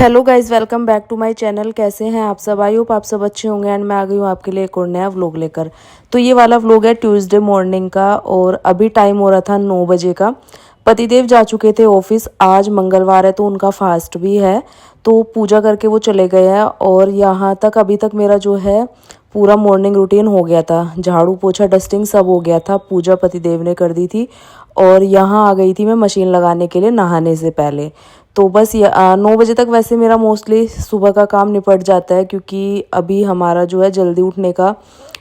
Hello guys, welcome back to my channel. कैसे हैं आप सब? आई होप आप सब अच्छे होंगे। एंड मैं आ गई हूँ आपके लिए एक और नया व्लॉग लेकर। तो ये वाला व्लॉग है ट्यूसडे मॉर्निंग का और अभी टाइम हो रहा था 9 बजे का। पतिदेव जा चुके थे ऑफिस। आज मंगलवार है तो उनका फास्ट भी है, तो पूजा करके वो चले गए हैं। और यहाँ तक अभी तक मेरा जो है पूरा मॉर्निंग रूटीन हो गया था। झाड़ू पोछा डस्टिंग सब हो गया था। पूजा पतिदेव ने कर दी थी और यहाँ आ गई थी मैं मशीन लगाने के लिए नहाने से पहले। तो बस 9 बजे तक वैसे मेरा मोस्टली सुबह का काम निपट जाता है, क्योंकि अभी हमारा जो है जल्दी उठने का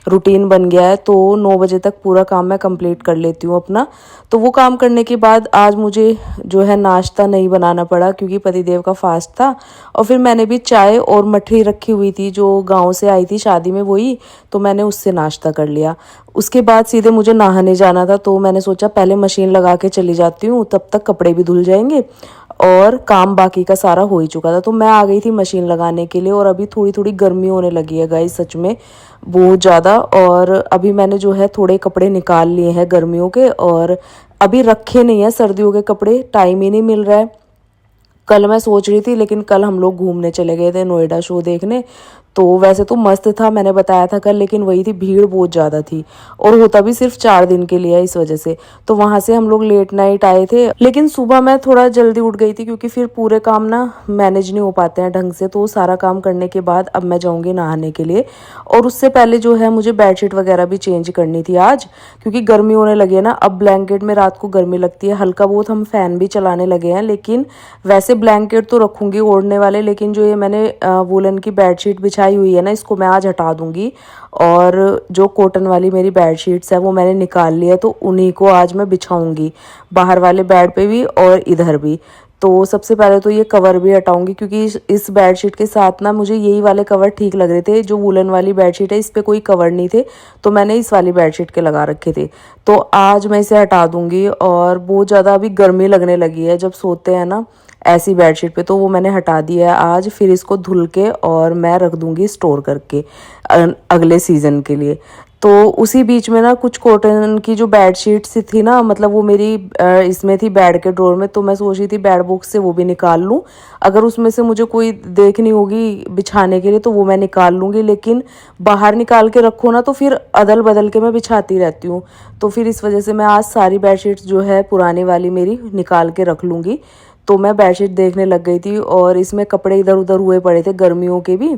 रूटीन बन गया है। तो 9 बजे तक पूरा काम मैं कंप्लीट कर लेती हूँ अपना। तो वो काम करने के बाद आज मुझे जो है नाश्ता नहीं बनाना पड़ा, क्योंकि पतिदेव का फास्ट था। और फिर मैंने भी चाय और मठरी रखी हुई थी जो गांव से आई थी शादी में, वही तो मैंने उससे नाश्ता कर लिया। उसके बाद सीधे मुझे नहाने जाना था, तो मैंने सोचा पहले मशीन लगा के चली जाती हूँ, तब तक कपड़े भी धुल जाएंगे और काम बाकी का सारा हो ही चुका था। तो मैं आ गई थी मशीन लगाने के लिए। और अभी थोड़ी थोड़ी गर्मी होने लगी है गाइस, सच में बहुत ज़्यादा। और अभी मैंने जो है थोड़े कपड़े निकाल लिए हैं गर्मियों के, और अभी रखे नहीं है सर्दियों के कपड़े, टाइम ही नहीं मिल रहा है। कल मैं सोच रही थी, लेकिन कल हम लोग घूमने चले गए थे नोएडा शो देखने। तो वैसे तो मस्त था, मैंने बताया था कल, लेकिन वही थी भीड़ बहुत ज़्यादा थी। और होता भी सिर्फ 4 दिन के लिए है, इस वजह से। तो वहाँ से हम लोग लेट नाइट आए थे, लेकिन सुबह मैं थोड़ा जल्दी उठ गई थी, क्योंकि फिर पूरे काम ना मैनेज नहीं हो पाते हैं ढंग से। तो सारा काम करने के बाद अब मैं जाऊँगी नहाने के लिए। और उससे पहले जो है मुझे बेडशीट वगैरह भी चेंज करनी थी आज, क्योंकि गर्मी होने लगी है ना। अब ब्लैंकेट में रात को गर्मी लगती है, हल्का बहुत हम फैन भी चलाने लगे हैं। लेकिन वैसे ब्लैंकेट तो रखूंगी ओढ़ने वाले, लेकिन जो ये मैंने वुलन की बेडशीट बिछाई हुई है ना, इसको मैं आज हटा दूंगी। और जो कॉटन वाली मेरी बेडशीट्स है वो मैंने निकाल ली है, तो उन्हीं को आज मैं बिछाऊंगी, बाहर वाले बेड पे भी और इधर भी। तो सबसे पहले तो ये कवर भी हटाऊंगी, क्योंकि इस बेडशीट के साथ ना मुझे यही वाले कवर ठीक लग रहे थे। जो वुलन वाली बेडशीट है इस पे कोई कवर नहीं थे, तो मैंने इस वाली बेडशीट के लगा रखे थे। तो आज मैं इसे हटा दूंगी। और बहुत ज़्यादा अभी गर्मी लगने लगी है जब सोते हैं ना ऐसी बेडशीट पे, तो वो मैंने हटा दिया है आज। फिर इसको धुल के और मैं रख दूंगी स्टोर करके अगले सीज़न के लिए। तो उसी बीच में ना कुछ कॉटन की जो बेडशीट्स थी ना, मतलब वो मेरी इसमें थी बेड के ड्रॉर में। तो मैं सोच रही थी बेड बॉक्स से वो भी निकाल लूँ। अगर उसमें से मुझे कोई देखनी होगी बिछाने के लिए तो वो मैं निकाल लूँगी, लेकिन बाहर निकाल के रखो ना तो फिर अदल बदल के मैं बिछाती रहती हूँ। तो फिर इस वजह से मैं आज सारी बेडशीट्स जो है पुरानी वाली मेरी निकाल के रख लूँगी। तो मैं बेडशीट देखने लग गई थी, और इसमें कपड़े इधर उधर हुए पड़े थे गर्मियों के भी।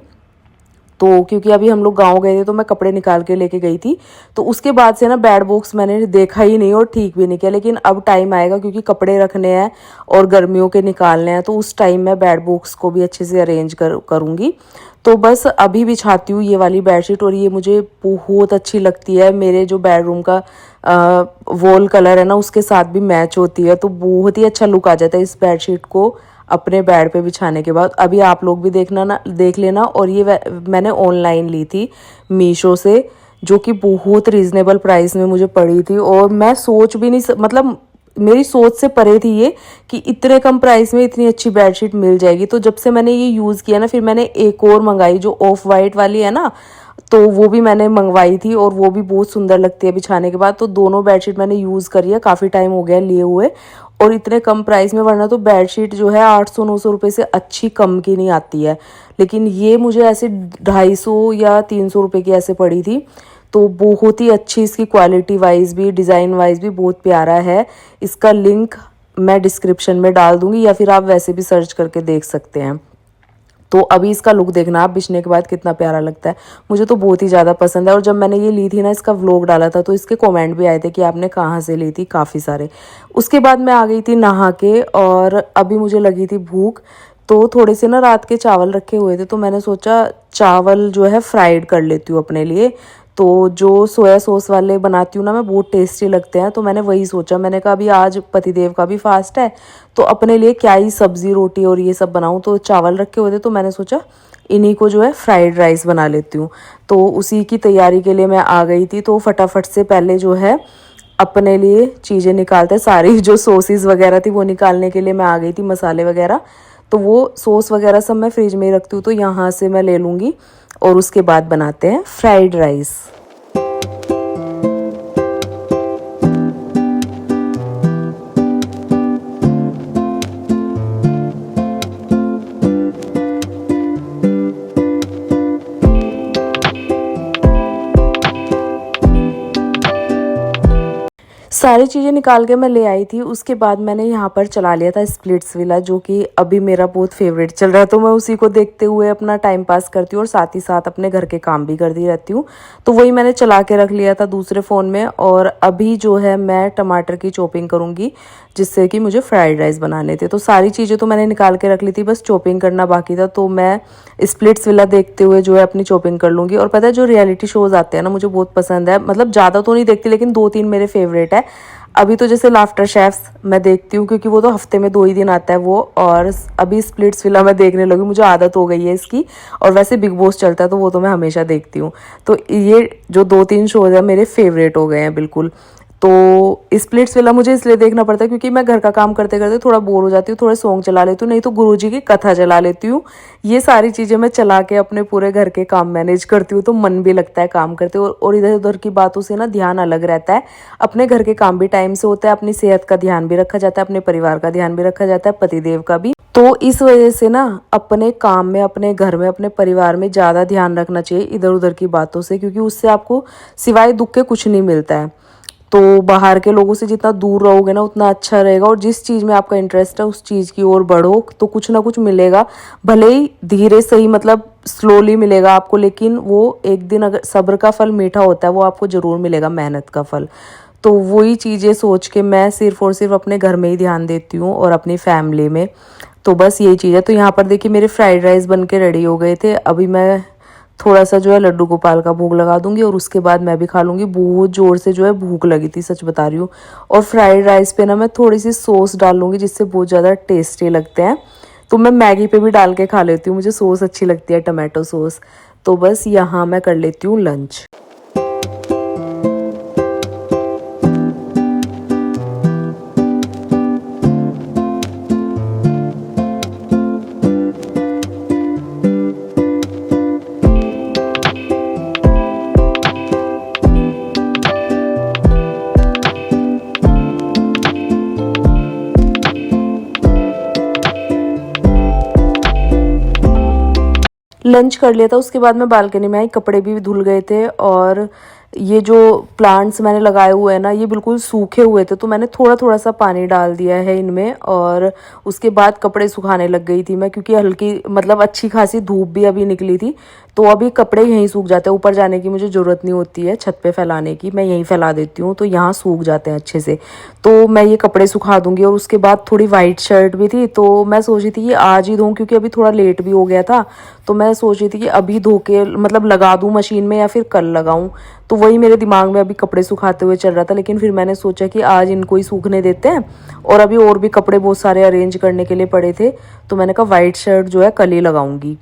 तो क्योंकि अभी हम लोग गांव गए थे तो मैं कपड़े निकाल के लेके गई थी। तो उसके बाद से ना बेड बॉक्स मैंने देखा ही नहीं और ठीक भी नहीं किया। लेकिन अब टाइम आएगा, क्योंकि कपड़े रखने हैं और गर्मियों के निकालने हैं, तो उस टाइम मैं बेड बॉक्स को भी अच्छे से अरेंज करूँगी। तो बस अभी बिछाती हूँ ये वाली बेडशीट, और ये मुझे बहुत अच्छी लगती है। मेरे जो बेडरूम का वॉल कलर है ना उसके साथ भी मैच होती है, तो बहुत ही अच्छा लुक आ जाता है इस बेडशीट को अपने बेड पे बिछाने के बाद। अभी आप लोग भी देख लेना। और ये मैंने ऑनलाइन ली थी मीशो से, जो कि बहुत रीज़नेबल प्राइस में मुझे पड़ी थी। और मैं सोच भी नहीं मतलब मेरी सोच से परे थी ये, कि इतने कम प्राइस में इतनी अच्छी बेडशीट मिल जाएगी। तो जब से मैंने ये यूज़ किया ना, फिर मैंने एक और मंगाई जो ऑफ वाइट वाली है ना, तो वो भी मैंने मंगवाई थी, और वो भी बहुत सुंदर लगती है बिछाने के बाद। तो दोनों बेडशीट मैंने यूज़ करी है, काफ़ी टाइम हो गया लिए हुए, और इतने कम प्राइस में। वरना तो बेडशीट जो है 800-900 रुपये से अच्छी कम की नहीं आती है, लेकिन ये मुझे ऐसे 250 या 300 रुपये की ऐसे पड़ी थी। तो बहुत ही अच्छी इसकी क्वालिटी वाइज भी, डिज़ाइन वाइज भी बहुत प्यारा है। इसका लिंक मैं डिस्क्रिप्शन में डाल दूंगी, या फिर आप वैसे भी सर्च करके देख सकते हैं। तो अभी इसका लुक देखना आप बिछने के बाद कितना प्यारा लगता है। मुझे तो बहुत ही ज़्यादा पसंद है। और जब मैंने ये ली थी ना, इसका व्लॉग डाला था, तो इसके कमेंट भी आए थे कि आपने कहाँ से ली थी, काफ़ी सारे। उसके बाद मैं आ गई थी नहा के, और अभी मुझे लगी थी भूख। तो थोड़े से ना रात के चावल रखे हुए थे, तो मैंने सोचा चावल जो है फ्राइड कर लेती हूँ अपने लिए। तो जो सोया सॉस वाले बनाती हूँ ना मैं, बहुत टेस्टी लगते हैं। तो मैंने वही सोचा, मैंने कहा अभी आज पतिदेव का भी फास्ट है, तो अपने लिए क्या ही सब्जी रोटी और ये सब बनाऊँ। तो चावल रखे हुए थे, तो मैंने सोचा इन्हीं को जो है फ्राइड राइस बना लेती हूँ। तो उसी की तैयारी के लिए मैं आ गई थी। तो फटाफट से पहले जो है अपने लिए चीज़ें निकालते, सारी जो सॉसेस वगैरह थी वो निकालने के लिए मैं आ गई थी, मसाले वगैरह। तो वो सॉस वगैरह सब मैं फ्रिज में ही रखती हूँ, तो यहाँ से मैं ले लूँगी। और उसके बाद बनाते हैं फ्राइड राइस। सारी चीज़ें निकाल के मैं ले आई थी। उसके बाद मैंने यहाँ पर चला लिया था स्प्लिट्स विला, जो कि अभी मेरा बहुत फेवरेट चल रहा है। तो मैं उसी को देखते हुए अपना टाइम पास करती हूँ और साथ ही साथ अपने घर के काम भी करती रहती हूँ। तो वही मैंने चला के रख लिया था दूसरे फ़ोन में। और अभी जो है मैं टमाटर की चॉपिंग करूँगी, जिससे कि मुझे फ्राइड राइस बनाने थे। तो सारी चीज़ें तो मैंने निकाल के रख ली थी, बस चॉपिंग करना बाकी था। तो मैं स्प्लिट्स विला देखते हुए जो है अपनी चॉपिंग कर लूँगी। और पता है, जो रियलिटी शोज़ आते हैं ना, मुझे बहुत पसंद है। मतलब ज़्यादा तो नहीं देखती, लेकिन 2-3 मेरे फेवरेट है। अभी तो जैसे लाफ्टर शेफ्स मैं देखती हूँ, क्योंकि वो तो हफ्ते में 2 ही दिन आता है वो। और अभी स्प्लिट्स विला मैं देखने लगी, मुझे आदत हो गई है इसकी। और वैसे बिग बॉस चलता है तो वो तो मैं हमेशा देखती हूँ। तो ये जो 2-3 शोज़ है मेरे फेवरेट हो गए हैं बिल्कुल। तो स्प्लिट्स विला मुझे इसलिए देखना पड़ता है क्योंकि मैं घर का काम करते करते थोड़ा बोर हो जाती हूँ, थोड़ा सॉन्ग चला लेती हूँ, नहीं तो गुरुजी की कथा चला लेती हूँ। ये सारी चीज़ें मैं चला के अपने पूरे घर के काम मैनेज करती हूँ, तो मन भी लगता है काम करते हुए। और इधर उधर की बातों से ना ध्यान अलग रहता है। अपने घर के काम भी टाइम से होता है, अपनी सेहत का ध्यान भी रखा जाता है, अपने परिवार का ध्यान भी रखा जाता है, पतिदेव का भी। तो इस वजह से ना अपने काम में, अपने घर में, अपने परिवार में ज़्यादा ध्यान रखना चाहिए इधर उधर की बातों से, क्योंकि उससे आपको सिवाय दुख के कुछ नहीं मिलता है। तो बाहर के लोगों से जितना दूर रहोगे ना, उतना अच्छा रहेगा। और जिस चीज़ में आपका इंटरेस्ट है उस चीज़ की ओर बढ़ो, तो कुछ ना कुछ मिलेगा। भले ही धीरे सही, मतलब स्लोली मिलेगा आपको, लेकिन वो एक दिन, अगर सब्र का फल मीठा होता है, वो आपको ज़रूर मिलेगा, मेहनत का फल। तो वही चीज़ें सोच के मैं सिर्फ और सिर्फ अपने घर में ही ध्यान देती हूँ और अपनी फैमिली में। तो बस यही चीज़ है। तो यहाँ पर देखिए मेरे फ्राइड राइस बन के रेडी हो गए थे। अभी मैं थोड़ा सा जो है लड्डू गोपाल का भोग लगा दूंगी और उसके बाद मैं भी खा लूँगी। बहुत ज़ोर से जो है भूख लगी थी, सच बता रही हूँ। और फ्राइड राइस पे ना मैं थोड़ी सी सॉस डाल लूँगी, जिससे बहुत ज़्यादा टेस्टी लगते हैं। तो मैं मैगी पे भी डाल के खा लेती हूँ, मुझे सॉस अच्छी लगती है, टमाटो सॉस। तो बस यहाँ मैं कर लेती हूँ लंच। लंच कर लिया था, उसके बाद मैं बालकनी में आई, कपड़े भी धुल गए थे। और ये जो प्लांट्स मैंने लगाए हुए हैं ना, ये बिल्कुल सूखे हुए थे, तो मैंने थोड़ा थोड़ा सा पानी डाल दिया है इनमें। और उसके बाद कपड़े सुखाने लग गई थी मैं, क्योंकि हल्की, मतलब अच्छी खासी धूप भी अभी निकली थी। तो अभी कपड़े यहीं सूख जाते हैं, ऊपर जाने की मुझे ज़रूरत नहीं होती है छत पे फैलाने की, मैं यहीं फैला देती हूँ, तो यहाँ सूख जाते हैं अच्छे से। तो मैं ये कपड़े सुखा दूँगी। और उसके बाद थोड़ी वाइट शर्ट भी थी, तो मैं सोच रही थी कि आज ही धोऊँ, क्योंकि अभी थोड़ा लेट भी हो गया था। तो मैं सोच रही थी कि अभी धो के, मतलब लगा दूँ मशीन में या फिर कल लगाऊँ। तो वही मेरे दिमाग में अभी कपड़े सुखाते हुए चल रहा था, लेकिन फिर मैंने सोचा कि आज इनको ही सूखने देते हैं। और अभी और भी कपड़े बहुत सारे अरेंज करने के लिए पड़े थे, तो मैंने कहा वाइट शर्ट जो है कल ही लगाऊंगी।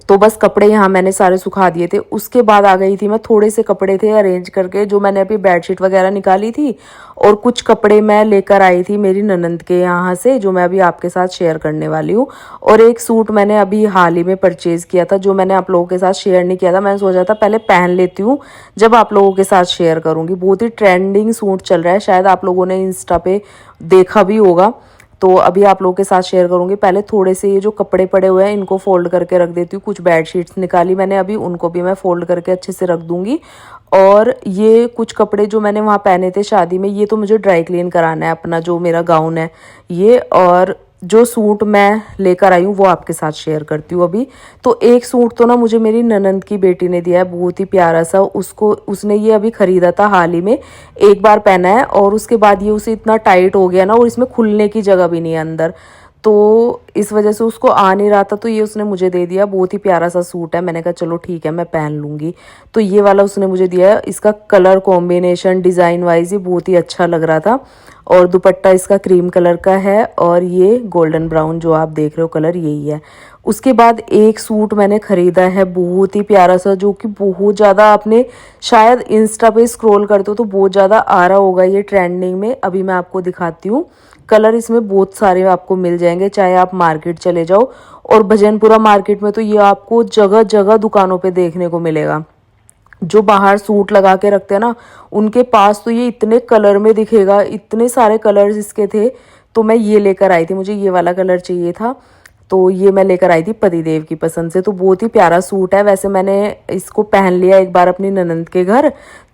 तो बस कपड़े यहाँ मैंने सारे सुखा दिए थे। उसके बाद आ गई थी मैं, थोड़े से कपड़े थे अरेंज करके, जो मैंने अभी बेडशीट वगैरह निकाली थी। और कुछ कपड़े मैं लेकर आई थी मेरी ननंद के यहाँ से, जो मैं अभी आपके साथ शेयर करने वाली हूँ। और एक सूट मैंने अभी हाल ही में परचेज किया था, जो मैंने आप लोगों के साथ शेयर नहीं किया था। मैंने सोचा था पहले पहन लेती हूँ, जब आप लोगों के साथ शेयर करूँगी। बहुत ही ट्रेंडिंग सूट चल रहा है, शायद आप लोगों ने इंस्टा पे देखा भी होगा। तो अभी आप लोगों के साथ शेयर करूंगी। पहले थोड़े से ये जो कपड़े पड़े हुए हैं इनको फोल्ड करके रख देती हूँ। कुछ बेडशीट्स निकाली मैंने अभी, उनको भी मैं फोल्ड करके अच्छे से रख दूंगी। और ये कुछ कपड़े जो मैंने वहाँ पहने थे शादी में, ये तो मुझे ड्राई क्लीन कराना है, अपना जो मेरा गाउन है ये। और जो सूट मैं लेकर आई हूँ वो आपके साथ शेयर करती हूँ अभी। तो एक सूट तो ना मुझे मेरी ननंद की बेटी ने दिया है, बहुत ही प्यारा सा। उसने ये अभी खरीदा था हाल ही में, एक बार पहना है और उसके बाद ये उसे इतना टाइट हो गया ना, और इसमें खुलने की जगह भी नहीं है अंदर, तो इस वजह से उसको आ नहीं रहा था। तो ये उसने मुझे दे दिया, बहुत ही प्यारा सा सूट है। मैंने कहा चलो ठीक है मैं पहन लूँगी। तो ये वाला उसने मुझे दिया है। इसका कलर कॉम्बिनेशन डिज़ाइन वाइज ही बहुत ही अच्छा लग रहा था। और दुपट्टा इसका क्रीम कलर का है, और ये गोल्डन ब्राउन जो आप देख रहे हो कलर, यही है। उसके बाद एक सूट मैंने ख़रीदा है बहुत ही प्यारा सा, जो कि बहुत ज़्यादा, आपने शायद इंस्टा पे स्क्रॉल करते हो तो बहुत ज़्यादा आ रहा होगा ये ट्रेंडिंग में। अभी मैं आपको दिखाती हूँ। कलर इसमें बहुत सारे आपको मिल जाएंगे, चाहे आप मार्केट चले जाओ। और भजनपुरा मार्केट में तो ये आपको जगह जगह दुकानों पे देखने को मिलेगा। जो बाहर सूट लगा के रखते हैं ना, उनके पास तो ये इतने कलर में दिखेगा, इतने सारे कलर्स इसके थे। तो मैं ये लेकर आई थी, मुझे ये वाला कलर चाहिए था, तो ये मैं लेकर आई थी पतिदेव की पसंद से। तो बहुत ही प्यारा सूट है। वैसे मैंने इसको पहन लिया एक बार अपनी ननंद के घर,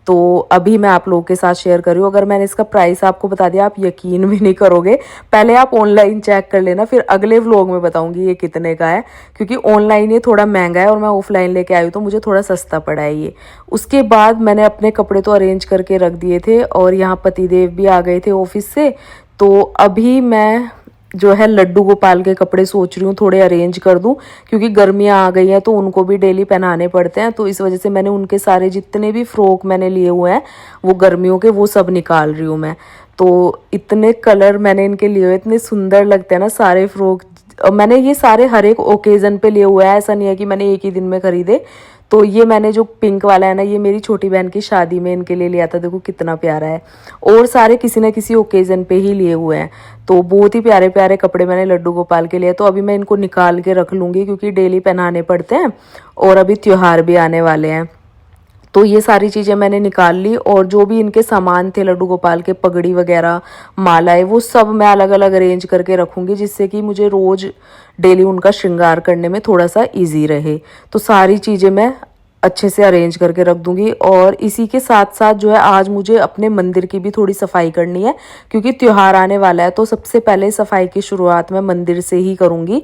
तो अभी मैं आप लोगों के साथ शेयर कर रही हूँ। अगर मैंने इसका प्राइस आपको बता दिया आप यकीन भी नहीं करोगे। पहले आप ऑनलाइन चेक कर लेना, फिर अगले व्लॉग में बताऊंगी ये कितने का है, क्योंकि ऑनलाइन ये थोड़ा महंगा है और मैं ऑफलाइन लेके आई हूँ तो मुझे थोड़ा सस्ता पड़ा है ये। उसके बाद मैंने अपने कपड़े तो अरेंज करके रख दिए थे और यहाँ पतिदेव भी आ गए थे ऑफिस से। तो अभी मैं जो है लड्डू गोपाल के कपड़े सोच रही हूँ थोड़े अरेंज कर दूँ, क्योंकि गर्मियाँ आ गई हैं तो उनको भी डेली पहनाने पड़ते हैं। तो इस वजह से मैंने उनके सारे जितने भी फ्रॉक मैंने लिए हुए हैं वो गर्मियों के, वो सब निकाल रही हूँ मैं। तो इतने कलर मैंने इनके लिए हुए, इतने सुंदर लगते हैं ना सारे फ्रॉक। मैंने ये सारे हर एक ओकेज़न पे लिए हुए हैं, ऐसा नहीं है कि मैंने एक ही दिन में खरीदे। तो ये मैंने जो पिंक वाला है ना, ये मेरी छोटी बहन की शादी में इनके लिए लिया था, देखो कितना प्यारा है। और सारे किसी न किसी ओकेज़न पे ही लिए हुए हैं। तो बहुत ही प्यारे प्यारे कपड़े मैंने लड्डू गोपाल के लिए। तो अभी मैं इनको निकाल के रख लूँगी क्योंकि डेली पहनाने पड़ते हैं और अभी त्योहार भी आने वाले हैं। तो ये सारी चीज़ें मैंने निकाल ली और जो भी इनके सामान थे लड्डू गोपाल के, पगड़ी वगैरह, मालाएं, वो सब मैं अलग अलग अरेंज करके रखूँगी, जिससे कि मुझे रोज़ डेली उनका श्रृंगार करने में थोड़ा सा इजी रहे। तो सारी चीज़ें मैं अच्छे से अरेंज करके रख दूँगी। और इसी के साथ साथ जो है आज मुझे अपने मंदिर की भी थोड़ी सफाई करनी है, क्योंकि त्यौहार आने वाला है। तो सबसे पहले सफाई की शुरुआत मैं मंदिर से ही करूँगी।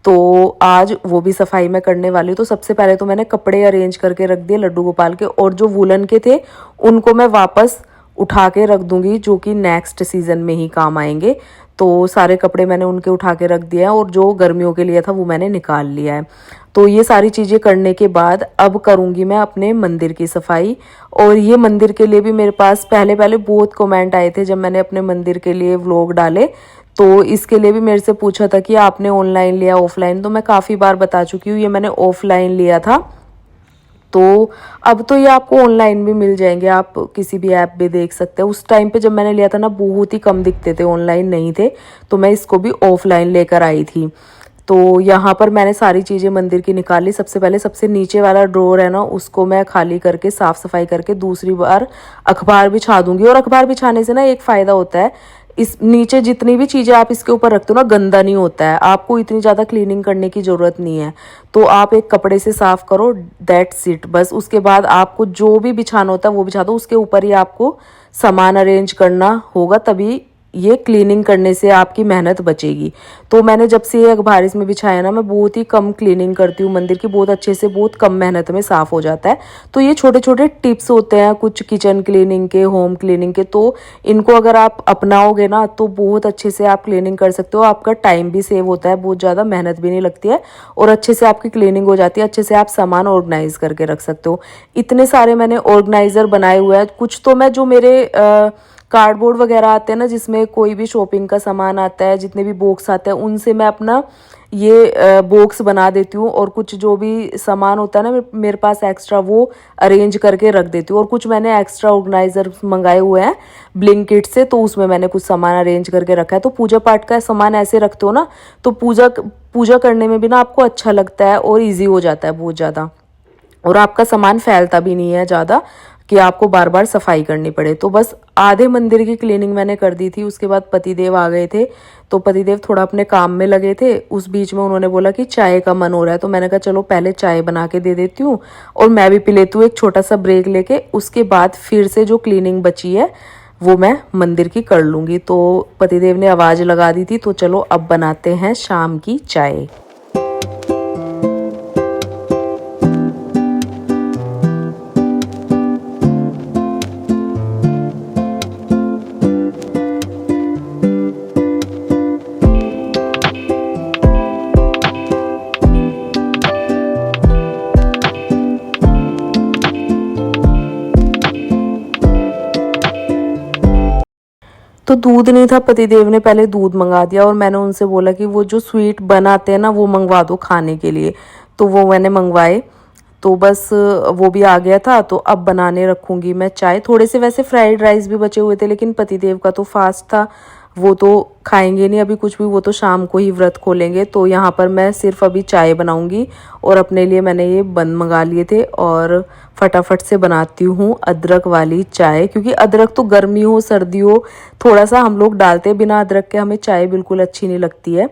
तो आज वो भी सफाई मैं करने वाली हूँ। तो सबसे पहले तो मैंने कपड़े अरेंज करके रख दिए लड्डू गोपाल के, और जो वुलन के थे उनको मैं वापस उठा के रख दूंगी, जो कि नेक्स्ट सीज़न में ही काम आएंगे। तो सारे कपड़े मैंने उनके उठा के रख दिया है और जो गर्मियों के लिए था वो मैंने निकाल लिया है। तो ये सारी चीज़ें करने के बाद अब करूँगी मैं अपने मंदिर की सफाई। और ये मंदिर के लिए भी मेरे पास पहले पहले बहुत कमेंट आए थे जब मैंने अपने मंदिर के लिए व्लॉग डाले। तो इसके लिए भी मेरे से पूछा था कि आपने ऑनलाइन लिया ऑफलाइन। तो मैं काफ़ी बार बता चुकी हूँ, ये मैंने ऑफलाइन लिया था। तो अब तो ये आपको ऑनलाइन भी मिल जाएंगे, आप किसी भी ऐप पे देख सकते हैं। उस टाइम पे जब मैंने लिया था ना बहुत ही कम दिखते थे, ऑनलाइन नहीं थे, तो मैं इसको भी ऑफलाइन लेकर आई थी। तो यहाँ पर मैंने सारी चीज़ें मंदिर की निकाल ली। सबसे पहले सबसे नीचे वाला ड्रॉर है ना, उसको मैं खाली करके साफ़ सफाई करके दूसरी बार अखबार बिछा दूंगी। और अखबार बिछाने से ना एक फ़ायदा होता है, इस नीचे जितनी भी चीज़ें आप इसके ऊपर रखते हो ना, गंदा नहीं होता है, आपको इतनी ज़्यादा क्लीनिंग करने की ज़रूरत नहीं है। तो आप एक कपड़े से साफ़ करो, दैट्स इट बस। उसके बाद आपको जो भी बिछाना होता है वो बिछा दो, उसके ऊपर ही आपको सामान अरेंज करना होगा, तभी ये क्लीनिंग करने से आपकी मेहनत बचेगी। तो मैंने जब से ये अखबार इसमें बिछाया ना, मैं बहुत ही कम क्लीनिंग करती हूँ मंदिर की, बहुत अच्छे से बहुत कम मेहनत में साफ़ हो जाता है। तो ये छोटे छोटे टिप्स होते हैं कुछ किचन क्लीनिंग के, होम क्लीनिंग के, तो इनको अगर आप अपनाओगे ना तो बहुत अच्छे से आप क्लीनिंग कर सकते हो। आपका टाइम भी सेव होता है, बहुत ज़्यादा मेहनत भी नहीं लगती है और अच्छे से आपकी क्लीनिंग हो जाती है। अच्छे से आप सामान ऑर्गेनाइज करके रख सकते हो। इतने सारे मैंने ऑर्गेनाइज़र बनाए हुए हैं। कुछ तो मैं जो मेरे कार्डबोर्ड वगैरह आते हैं ना, जिसमें कोई भी शॉपिंग का सामान आता है, जितने भी बॉक्स आते हैं उनसे मैं अपना ये बॉक्स बना देती हूँ। और कुछ जो भी सामान होता है ना मेरे पास एक्स्ट्रा, वो अरेंज करके रख देती हूँ। और कुछ मैंने एक्स्ट्रा ऑर्गेनाइजर मंगाए हुए हैं ब्लिंकिट से, तो उसमें मैंने कुछ सामान अरेंज करके रखा है। तो पूजा पाठ का सामान ऐसे रखते हो ना तो पूजा करने में भी ना आपको अच्छा लगता है और ईजी हो जाता है बहुत ज़्यादा, और आपका सामान फैलता भी नहीं है ज़्यादा कि आपको बार बार सफाई करनी पड़े। तो बस आधे मंदिर की क्लीनिंग मैंने कर दी थी। उसके बाद पतिदेव आ गए थे, तो पतिदेव थोड़ा अपने काम में लगे थे। उस बीच में उन्होंने बोला कि चाय का मन हो रहा है, तो मैंने कहा चलो पहले चाय बना के दे देती हूँ और मैं भी पी लेती हूँ एक छोटा सा ब्रेक लेके। उसके बाद फिर से जो क्लीनिंग बची है वो मैं मंदिर की कर लूँगी। तो पतिदेव ने आवाज़ लगा दी थी, तो चलो अब बनाते हैं शाम की चाय। तो दूध नहीं था, पतिदेव ने पहले दूध मंगा दिया और मैंने उनसे बोला कि वो जो स्वीट बनाते हैं ना वो मंगवा दो खाने के लिए। तो वो मैंने मंगवाए, तो बस वो भी आ गया था। तो अब बनाने रखूँगी मैं चाय। थोड़े से वैसे फ्राइड राइस भी बचे हुए थे, लेकिन पतिदेव का तो फास्ट था, वो तो खाएंगे नहीं अभी कुछ भी, वो तो शाम को ही व्रत खोलेंगे। तो यहाँ पर मैं सिर्फ अभी चाय बनाऊंगी और अपने लिए मैंने ये बंद मंगा लिए थे और फटाफट से बनाती हूँ अदरक वाली चाय। क्योंकि अदरक तो गर्मी हो सर्दी हो थोड़ा सा हम लोग डालते हैं, बिना अदरक के हमें चाय बिल्कुल अच्छी नहीं लगती है।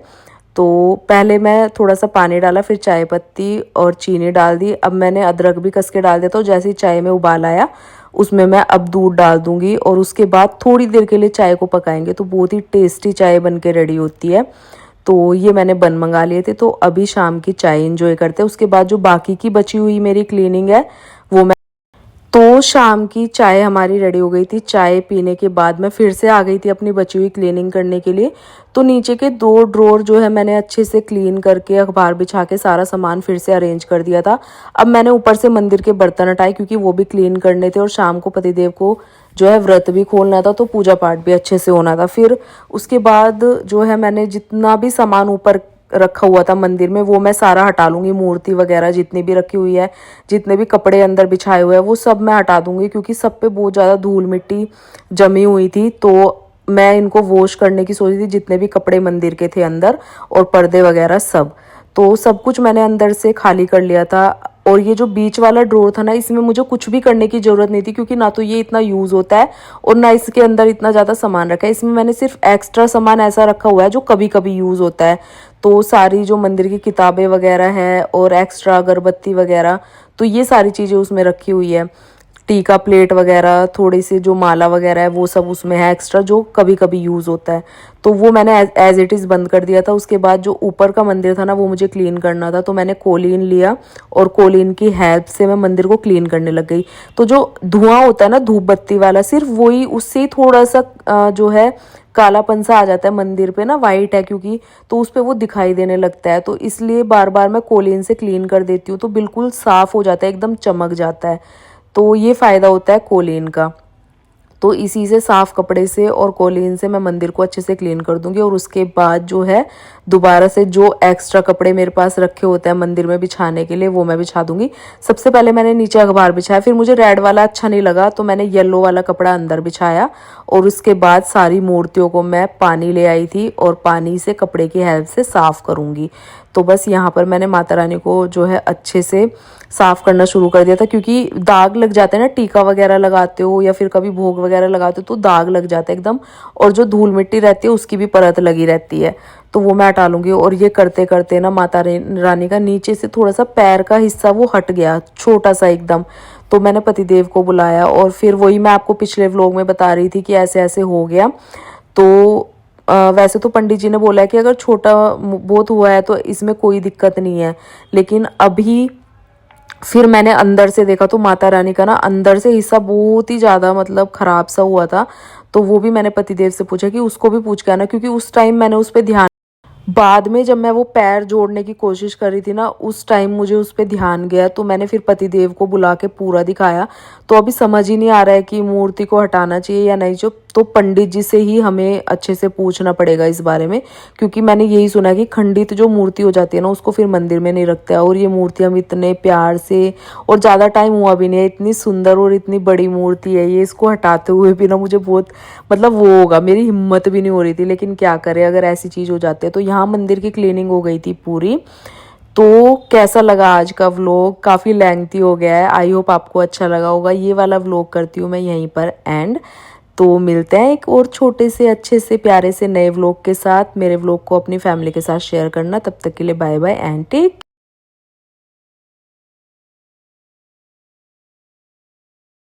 तो पहले मैं थोड़ा सा पानी डाला, फिर चाय पत्ती और चीनी डाल दी। अब मैंने अदरक भी कस के डाल दिया। तो जैसे ही चाय में उबाल आया उसमें मैं अब दूध डाल दूंगी और उसके बाद थोड़ी देर के लिए चाय को पकाएंगे तो बहुत ही टेस्टी चाय बन के रेडी होती है। तो ये मैंने बन मंगा लिए थे, तो अभी शाम की चाय इंजॉय करते हैं। उसके बाद जो बाकी की बची हुई मेरी क्लीनिंग है वो मैं, तो शाम की चाय हमारी रेडी हो गई थी। चाय पीने के बाद मैं फिर से आ गई थी अपनी बची हुई क्लीनिंग करने के लिए। तो नीचे के 2 ड्रॉर जो है मैंने अच्छे से क्लीन करके अखबार बिछा के सारा सामान फिर से अरेंज कर दिया था। अब मैंने ऊपर से मंदिर के बर्तन हटाए क्योंकि वो भी क्लीन करने थे और शाम को पतिदेव को जो है व्रत भी खोलना था, तो पूजा पाठ भी अच्छे से होना था। फिर उसके बाद जो है मैंने जितना भी सामान ऊपर रखा हुआ था मंदिर में वो मैं सारा हटा लूँगी। मूर्ति वगैरह जितनी भी रखी हुई है, जितने भी कपड़े अंदर बिछाए हुए हैं वो सब मैं हटा दूँगी क्योंकि सब पे बहुत ज़्यादा धूल मिट्टी जमी हुई थी। तो मैं इनको वॉश करने की सोची थी, जितने भी कपड़े मंदिर के थे अंदर और पर्दे वगैरह सब। तो सब कुछ मैंने अंदर से खाली कर लिया था। और ये जो बीच वाला ड्रॉर था ना, इसमें मुझे कुछ भी करने की ज़रूरत नहीं थी क्योंकि ना तो ये इतना यूज़ होता है और ना इसके अंदर इतना ज़्यादा सामान रखा है। इसमें मैंने सिर्फ एक्स्ट्रा सामान ऐसा रखा हुआ है जो कभी कभी यूज़ होता है। तो सारी जो मंदिर की किताबें वगैरह है और एक्स्ट्रा अगरबत्ती वगैरह, तो ये सारी चीज़ें उसमें रखी हुई है। टीका प्लेट वगैरह, थोड़ी सी जो माला वगैरह है वो सब उसमें है एक्स्ट्रा जो कभी कभी यूज़ होता है। तो वो मैंने एज इट इज़ बंद कर दिया था। उसके बाद जो ऊपर का मंदिर था ना वो मुझे क्लीन करना था, तो मैंने कोलीन लिया और कोलीन की हेल्प से मैं मंदिर को क्लीन करने लग गई। तो जो धुआं होता है ना धूप बत्ती वाला, सिर्फ वही, उससे ही थोड़ा सा जो है कालापन सा आ जाता है मंदिर पे ना, वाइट है क्योंकि, तो उस पे वो दिखाई देने लगता है। तो इसलिए बार बार मैं कोलीन से क्लीन कर देती हूँ तो बिल्कुल साफ़ हो जाता है, एकदम चमक जाता है। तो ये फ़ायदा होता है कोलीन का। तो इसी से साफ़ कपड़े से और कोलीन से मैं मंदिर को अच्छे से क्लीन कर दूंगी। और उसके बाद जो है दोबारा से जो एक्स्ट्रा कपड़े मेरे पास रखे होते हैं मंदिर में बिछाने के लिए वो मैं बिछा दूंगी। सबसे पहले मैंने नीचे अखबार बिछाया, फिर मुझे रेड वाला अच्छा नहीं लगा तो मैंने येलो वाला कपड़ा अंदर बिछाया। और उसके बाद सारी मूर्तियों को मैं पानी ले आई थी और पानी से कपड़े की हेल्प से साफ़ करूँगी। तो बस यहाँ पर मैंने माता रानी को जो है अच्छे से साफ़ करना शुरू कर दिया था क्योंकि दाग लग जाते हैं ना, टीका वगैरह लगाते हो या फिर कभी भोग वगैरह लगाते हो तो दाग लग जाता है एकदम, और जो धूल मिट्टी रहती है उसकी भी परत लगी रहती है। तो वो मैं हटा लूँगी। और ये करते करते ना माता रानी का नीचे से थोड़ा सा पैर का हिस्सा वो हट गया, छोटा सा एकदम। तो मैंने पतिदेव को बुलाया और फिर वही मैं आपको पिछले व्लॉग में बता रही थी कि ऐसे ऐसे हो गया। तो वैसे तो पंडित जी ने बोला है कि अगर छोटा बहुत हुआ है तो इसमें कोई दिक्कत नहीं है, लेकिन अभी फिर मैंने अंदर से देखा तो माता रानी का ना अंदर से हिस्सा बहुत ही ज़्यादा मतलब ख़राब सा हुआ था। तो वो भी मैंने पतिदेव से पूछा कि उसको भी पूछ के आना, क्योंकि उस टाइम मैंने उस पर ध्यान, बाद में जब मैं वो पैर जोड़ने की कोशिश कर रही थी ना उस टाइम मुझे उस पर ध्यान गया। तो मैंने फिर पतिदेव को बुला के पूरा दिखाया। तो अभी समझ ही नहीं आ रहा है कि मूर्ति को हटाना चाहिए या नहीं। जो तो पंडित जी से ही हमें अच्छे से पूछना पड़ेगा इस बारे में, क्योंकि मैंने यही सुना कि खंडित जो मूर्ति हो जाती है ना उसको फिर मंदिर में नहीं रखते हैं। और ये मूर्ति हम इतने प्यार से, और ज़्यादा टाइम हुआ भी नहीं है, इतनी सुंदर और इतनी बड़ी मूर्ति है ये, इसको हटाते हुए भी ना मुझे बहुत मतलब वो होगा, मेरी हिम्मत भी नहीं हो रही थी। लेकिन क्या करें अगर ऐसी चीज़ हो जाती है। तो यहाँ मंदिर की क्लीनिंग हो गई थी पूरी। तो कैसा लगा आज का व्लॉग, काफ़ी लेंथी हो गया है, आई होप आपको अच्छा लगा होगा। ये वाला व्लॉग करती हूँ मैं यहीं पर एंड। तो मिलते हैं एक और छोटे से अच्छे से प्यारे से नए व्लॉग के साथ। मेरे व्लॉग को अपनी फैमिली के साथ शेयर करना। तब तक के लिए बाय बाय एंड टेक।